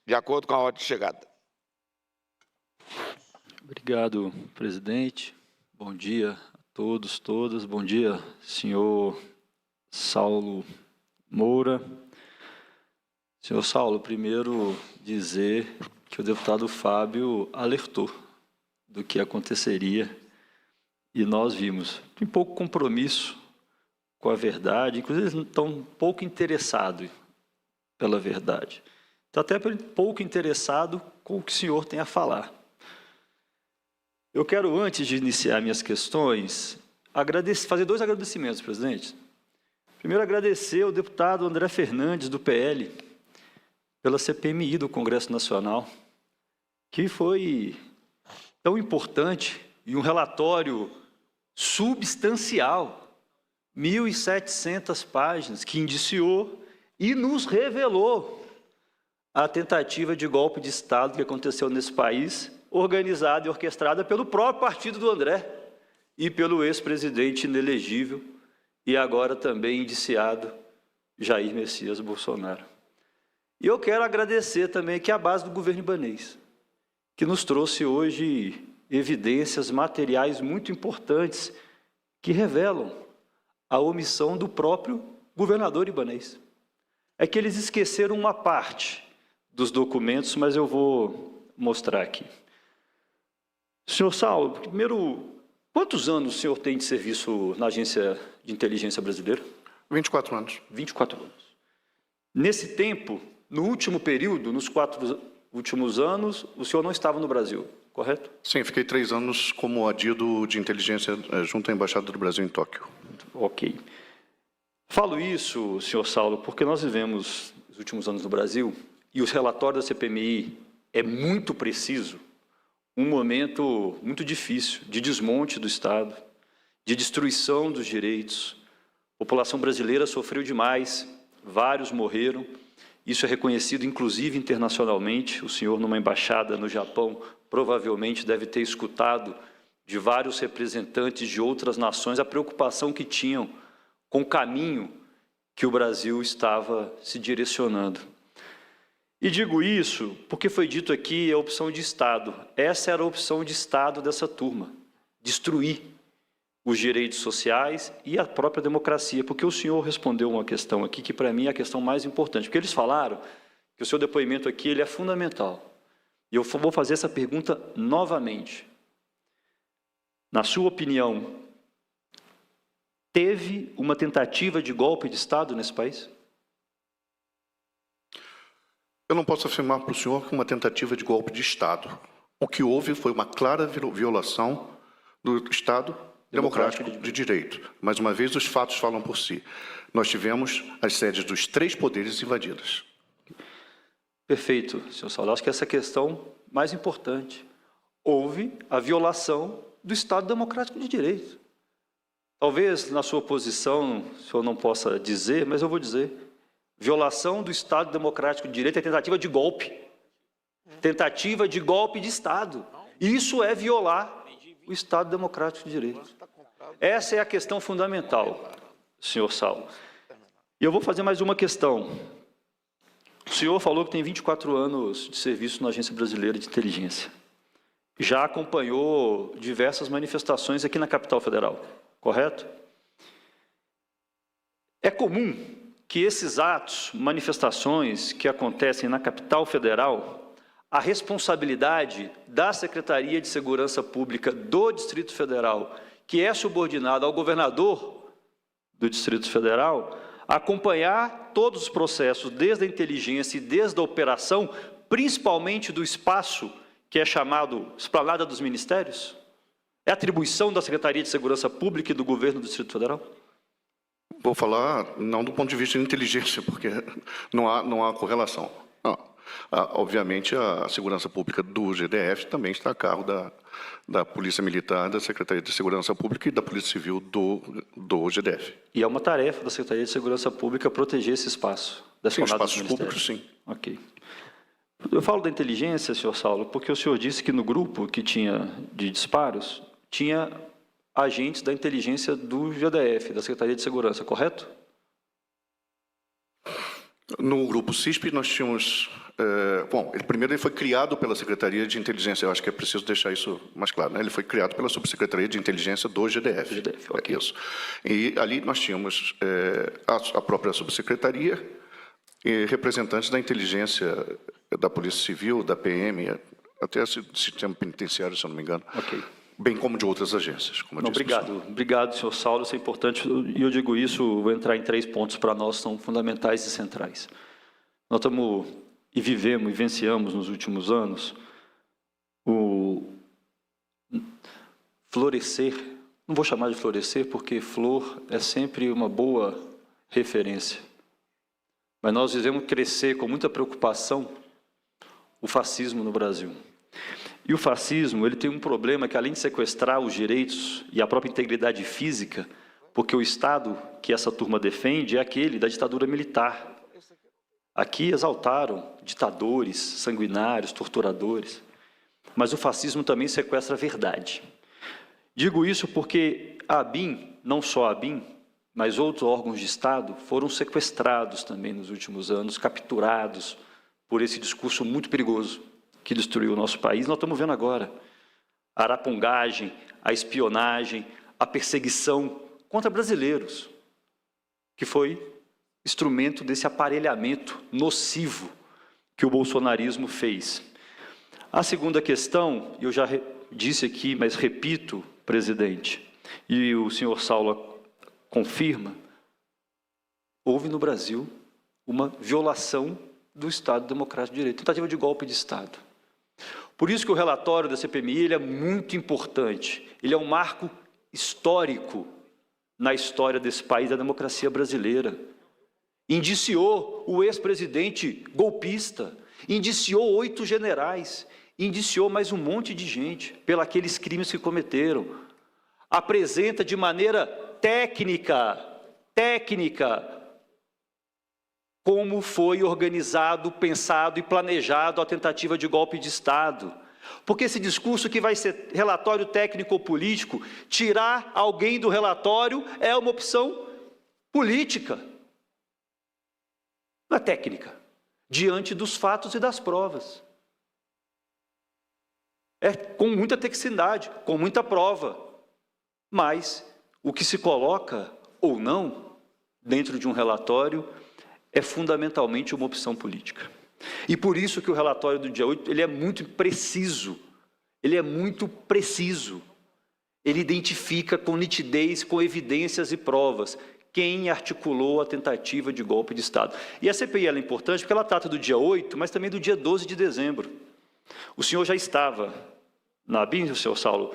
de acordo com a ordem de chegada. Obrigado, presidente. Bom dia a todos, todas. Bom dia, senhor Saulo Moura. Senhor Saulo, primeiro dizer que o deputado Fábio alertou do que aconteceria e nós vimos. Tem pouco compromisso com a verdade, inclusive eles estão pouco interessados pela verdade. Está até pouco interessado com o que o senhor tem a falar. Eu quero, antes de iniciar minhas questões, fazer 2 agradecimentos, presidente. Primeiro, agradecer ao deputado André Fernandes, do PL, pela CPMI do Congresso Nacional, que foi tão importante e um relatório substancial, 1.700 páginas, que indiciou e nos revelou a tentativa de golpe de Estado que aconteceu nesse país, organizada e orquestrada pelo próprio partido do André e pelo ex-presidente inelegível e agora também indiciado Jair Messias Bolsonaro. E eu quero agradecer também aqui a base do governo ibanês, que nos trouxe hoje evidências materiais muito importantes que revelam a omissão do próprio governador ibanês. É que eles esqueceram uma parte dos documentos, mas eu vou mostrar aqui. Senhor Saulo, primeiro, quantos anos o senhor tem de serviço na Agência de Inteligência Brasileira? 24 anos. 24 anos. Nesse tempo, no último período, nos 4 últimos anos, o senhor não estava no Brasil, correto? Sim, fiquei 3 anos como adido de inteligência junto à Embaixada do Brasil em Tóquio. Ok. Falo isso, senhor Saulo, porque nós vivemos os últimos anos no Brasil e os relatórios da CPMI é muito preciso, um momento muito difícil de desmonte do Estado, de destruição dos direitos. A população brasileira sofreu demais, vários morreram. Isso é reconhecido, inclusive, internacionalmente. O senhor, numa embaixada no Japão, provavelmente deve ter escutado de vários representantes de outras nações a preocupação que tinham com o caminho que o Brasil estava se direcionando. E digo isso porque foi dito aqui a opção de Estado. Essa era a opção de Estado dessa turma, destruir os direitos sociais e a própria democracia, porque o senhor respondeu uma questão aqui que, para mim, é a questão mais importante, porque eles falaram que o seu depoimento aqui ele é fundamental. E eu vou fazer essa pergunta novamente. Na sua opinião, teve uma tentativa de golpe de Estado nesse país? Eu não posso afirmar para o senhor que uma tentativa de golpe de Estado. O que houve foi uma clara violação do Estado democrático de direito. Mais uma vez, os fatos falam por si. Nós tivemos as sedes dos 3 poderes invadidas. Perfeito, senhor Saulo. Acho que essa é a questão mais importante. Houve a violação do Estado democrático de direito. Talvez, na sua posição, o senhor não possa dizer, mas eu vou dizer. Violação do Estado democrático de direito é tentativa de golpe. Tentativa de golpe de Estado. Isso é violar o Estado democrático de direito. Essa é a questão fundamental, senhor Saulo. E eu vou fazer mais uma questão. O senhor falou que tem 24 anos de serviço na Agência Brasileira de Inteligência. Já acompanhou diversas manifestações aqui na capital federal, correto? É comum que esses atos, manifestações que acontecem na capital federal, a responsabilidade da Secretaria de Segurança Pública do Distrito Federal, que é subordinada ao governador do Distrito Federal, acompanhar todos os processos, desde a inteligência e desde a operação, principalmente do espaço que é chamado Esplanada dos Ministérios? É atribuição da Secretaria de Segurança Pública e do governo do Distrito Federal? Vou falar não do ponto de vista de inteligência, porque não há correlação. Obviamente, a segurança pública do GDF também está a cargo da Polícia Militar, da Secretaria de Segurança Pública e da Polícia Civil do GDF. E é uma tarefa da Secretaria de Segurança Pública proteger esse espaço? Sim, espaços públicos, sim. Ok. Eu falo da inteligência, senhor Saulo, porque o senhor disse que no grupo que tinha de disparos, tinha agentes da inteligência do GDF, da Secretaria de Segurança, correto? No grupo CISP, nós tínhamos Bom, primeiro ele foi criado pela Secretaria de Inteligência, eu acho que é preciso deixar isso mais claro, né? Ele foi criado pela Subsecretaria de Inteligência do GDF. GDF, ok. Isso. E ali nós tínhamos a própria Subsecretaria e representantes da inteligência da Polícia Civil, da PM, até sistema penitenciário, se eu não me engano, Ok. bem como de outras agências. Como eu Não, disse, obrigado. Obrigado, senhor Saulo, isso é importante. E eu digo isso, vou entrar em 3 pontos para nós, são fundamentais e centrais. Nós estamos e vivemos e vivenciamos nos últimos anos o florescer, não vou chamar de florescer, porque flor é sempre uma boa referência, mas nós vivemos crescer com muita preocupação o fascismo no Brasil. E o fascismo, ele tem um problema que, além de sequestrar os direitos e a própria integridade física, porque o Estado que essa turma defende é aquele da ditadura militar. Aqui exaltaram ditadores, sanguinários, torturadores, mas o fascismo também sequestra a verdade. Digo isso porque a ABIN, não só a ABIN, mas outros órgãos de Estado foram sequestrados também nos últimos anos, capturados por esse discurso muito perigoso que destruiu o nosso país. Nós estamos vendo agora a arapongagem, a espionagem, a perseguição contra brasileiros, que foi instrumento desse aparelhamento nocivo que o bolsonarismo fez. A segunda questão, eu já disse aqui, mas repito, presidente, e o senhor Saulo confirma, houve no Brasil uma violação do Estado Democrático de Direito, tentativa de golpe de Estado. Por isso que o relatório da CPMI ele é muito importante, ele é um marco histórico na história desse país, da democracia brasileira. Indiciou o ex-presidente golpista, indiciou 8 generais, indiciou mais um monte de gente pelos aqueles crimes que cometeram. Apresenta de maneira técnica, como foi organizado, pensado e planejado a tentativa de golpe de Estado. Porque esse discurso que vai ser relatório técnico ou político, tirar alguém do relatório é uma opção política. Não é técnica, diante dos fatos e das provas. É com muita tecnicidade, com muita prova. Mas o que se coloca ou não dentro de um relatório é fundamentalmente uma opção política. E por isso que o relatório do dia 8 ele é muito preciso. Ele identifica com nitidez, com evidências e provas, quem articulou a tentativa de golpe de Estado. E a CPI ela é importante porque ela trata do dia 8, mas também do dia 12 de dezembro. O senhor já estava na ABIN, o senhor Saulo,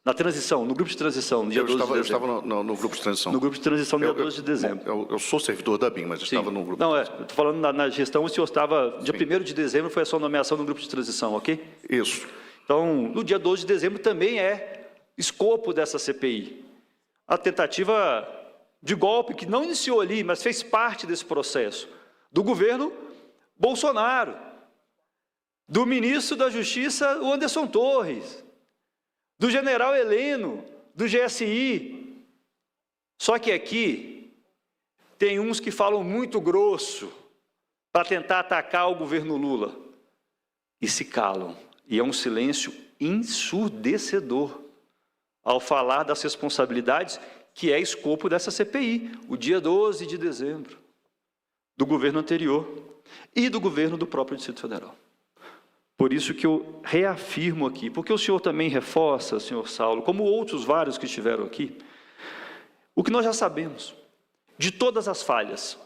na transição, no grupo de transição, no dia 12 de dezembro. Eu estava no grupo de transição. No grupo de transição, no dia 12 de dezembro. Eu sou servidor da ABIN, mas estava no grupo. Não, estou falando na gestão, o senhor estava, dia 1º de dezembro foi a sua nomeação no grupo de transição, ok? Isso. Então, no dia 12 de dezembro também é escopo dessa CPI. A tentativa de golpe que não iniciou ali, mas fez parte desse processo, do governo Bolsonaro, do ministro da Justiça, o Anderson Torres, do general Heleno, do GSI. Só que aqui tem uns que falam muito grosso para tentar atacar o governo Lula e se calam. E é um silêncio ensurdecedor ao falar das responsabilidades que é escopo dessa CPI, o dia 12 de dezembro, do governo anterior e do governo do próprio Distrito Federal. Por isso que eu reafirmo aqui, porque o senhor também reforça, senhor Saulo, como outros vários que estiveram aqui, o que nós já sabemos, de todas as falhas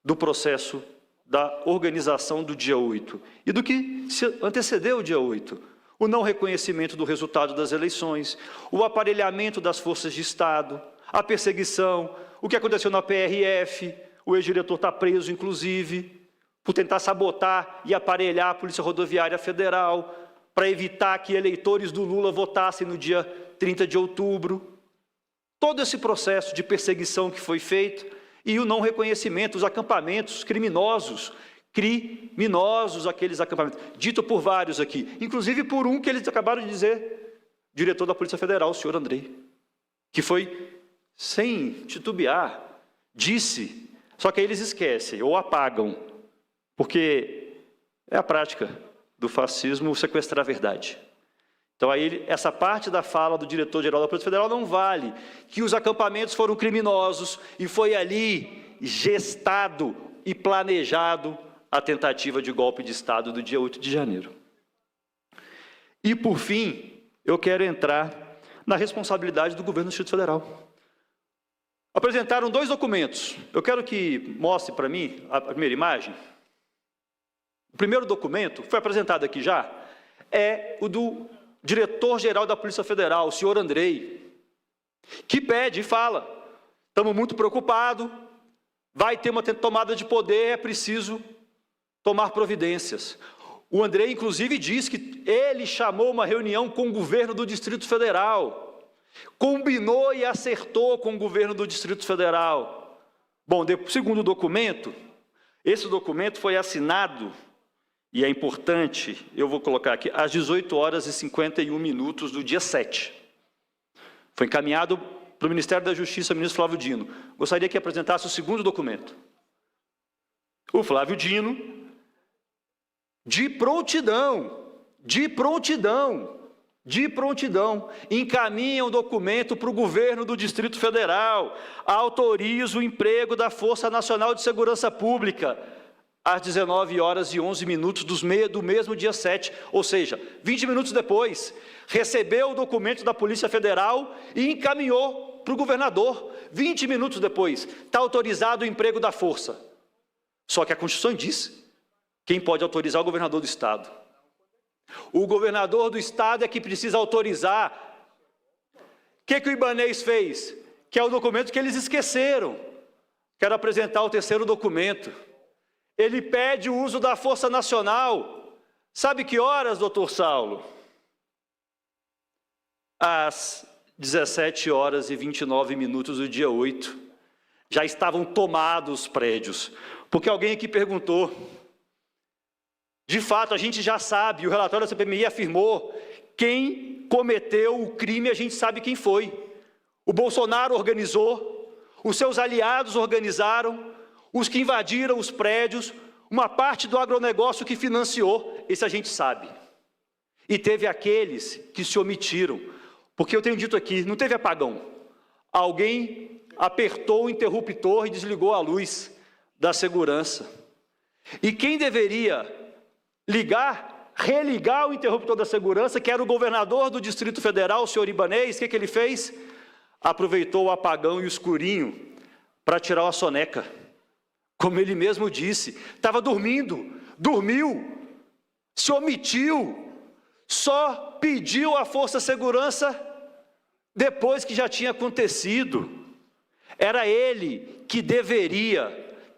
do processo da organização do dia 8 e do que se antecedeu o dia 8, o não reconhecimento do resultado das eleições, o aparelhamento das forças de Estado, a perseguição, o que aconteceu na PRF, o ex-diretor está preso, inclusive, por tentar sabotar e aparelhar a Polícia Rodoviária Federal, para evitar que eleitores do Lula votassem no dia 30 de outubro. Todo esse processo de perseguição que foi feito e o não reconhecimento, os acampamentos criminosos, aqueles acampamentos, dito por vários aqui, inclusive por um que eles acabaram de dizer, diretor da Polícia Federal, o senhor Andrei, que foi, sem titubear, disse, só que aí eles esquecem ou apagam, porque É a prática do fascismo sequestrar a verdade. Então, aí, essa parte da fala do diretor-geral da Polícia Federal não vale, que os acampamentos foram criminosos e foi ali gestado e planejado a tentativa de golpe de Estado do dia 8 de janeiro. E, por fim, eu quero entrar na responsabilidade do governo do Distrito Federal. Apresentaram 2 documentos. Eu quero que mostre para mim a primeira imagem. O primeiro documento, foi apresentado aqui já, é o do diretor-geral da Polícia Federal, o senhor Andrei, que pede e fala: estamos muito preocupados, vai ter uma tomada de poder, é preciso tomar providências. O Andrei, inclusive, diz que ele chamou uma reunião com o governo do Distrito Federal, combinou e acertou com o governo do Distrito Federal. Bom, segundo o documento, esse documento foi assinado, e é importante, eu vou colocar aqui, às 18 horas e 51 minutos do dia 7. Foi encaminhado para o Ministério da Justiça, ministro Flávio Dino. Gostaria que apresentasse o segundo documento. O Flávio Dino, de prontidão, encaminha um documento para o governo do Distrito Federal, autoriza o emprego da Força Nacional de Segurança Pública, às 19 horas e 11 minutos do mesmo dia 7, ou seja, 20 minutos depois, recebeu o documento da Polícia Federal e encaminhou para o governador. 20 minutos depois, está autorizado o emprego da força. Só que a Constituição diz quem pode autorizar é o governador do Estado. O governador do Estado é que precisa autorizar. O que o Ibanez fez? Que é o documento que eles esqueceram. Quero apresentar o terceiro documento. Ele pede o uso da Força Nacional. Sabe que horas, doutor Saulo? Às 17 horas e 29 minutos do dia 8. Já estavam tomados os prédios. Porque alguém aqui perguntou. De fato, a gente já sabe, o relatório da CPMI afirmou, quem cometeu o crime, a gente sabe quem foi. O Bolsonaro organizou, os seus aliados organizaram, os que invadiram os prédios, uma parte do agronegócio que financiou, esse a gente sabe. E teve aqueles que se omitiram, porque eu tenho dito aqui, não teve apagão. Alguém apertou o interruptor e desligou a luz da segurança. E quem deveria religar o interruptor da segurança, que era o governador do Distrito Federal, o senhor Ibanez, o que ele fez? Aproveitou o apagão e o escurinho para tirar uma soneca. Como ele mesmo disse, estava dormindo, dormiu, se omitiu, só pediu a Força Segurança depois que já tinha acontecido. Era ele que deveria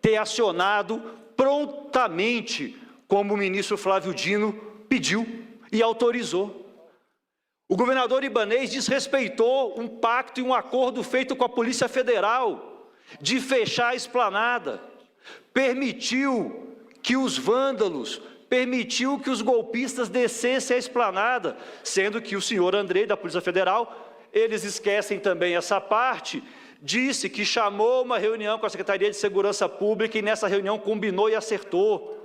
ter acionado prontamente, como o ministro Flávio Dino pediu e autorizou. O governador Ibanez desrespeitou um pacto e um acordo feito com a Polícia Federal de fechar a esplanada, permitiu que os vândalos, permitiu que os golpistas descessem a esplanada, sendo que o senhor Andrei, da Polícia Federal, eles esquecem também essa parte, disse que chamou uma reunião com a Secretaria de Segurança Pública e nessa reunião combinou e acertou.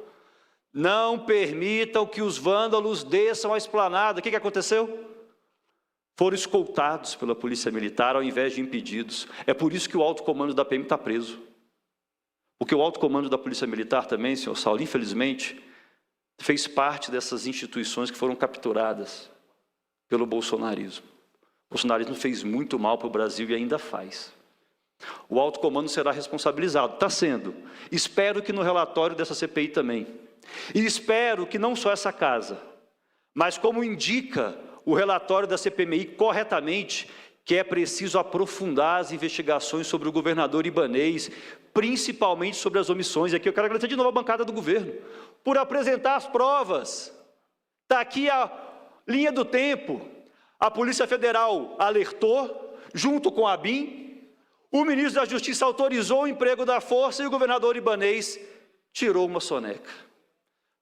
Não permitam que os vândalos desçam a esplanada. O que aconteceu? Foram escoltados pela Polícia Militar ao invés de impedidos. É por isso que o alto comando da PM está preso. Porque o alto comando da Polícia Militar também, senhor Saulo, infelizmente, fez parte dessas instituições que foram capturadas pelo bolsonarismo. O bolsonarismo fez muito mal para o Brasil e ainda faz. O alto comando será responsabilizado, está sendo. Espero que no relatório dessa CPI também. E espero que não só essa casa, mas como indica o relatório da CPMI corretamente, que é preciso aprofundar as investigações sobre o governador Ibanez, principalmente sobre as omissões. E aqui eu quero agradecer de novo a bancada do governo, por apresentar as provas. Está aqui a linha do tempo. A Polícia Federal alertou, junto com a ABIN, o ministro da Justiça autorizou o emprego da força e o governador Ibanez tirou uma soneca.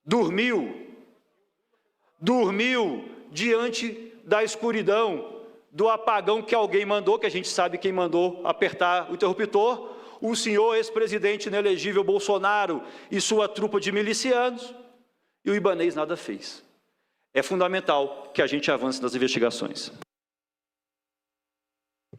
Dormiu diante da escuridão, do apagão que alguém mandou, que a gente sabe quem mandou apertar o interruptor, o senhor ex-presidente inelegível Bolsonaro e sua trupa de milicianos, e o Ibanez nada fez. É fundamental que a gente avance nas investigações.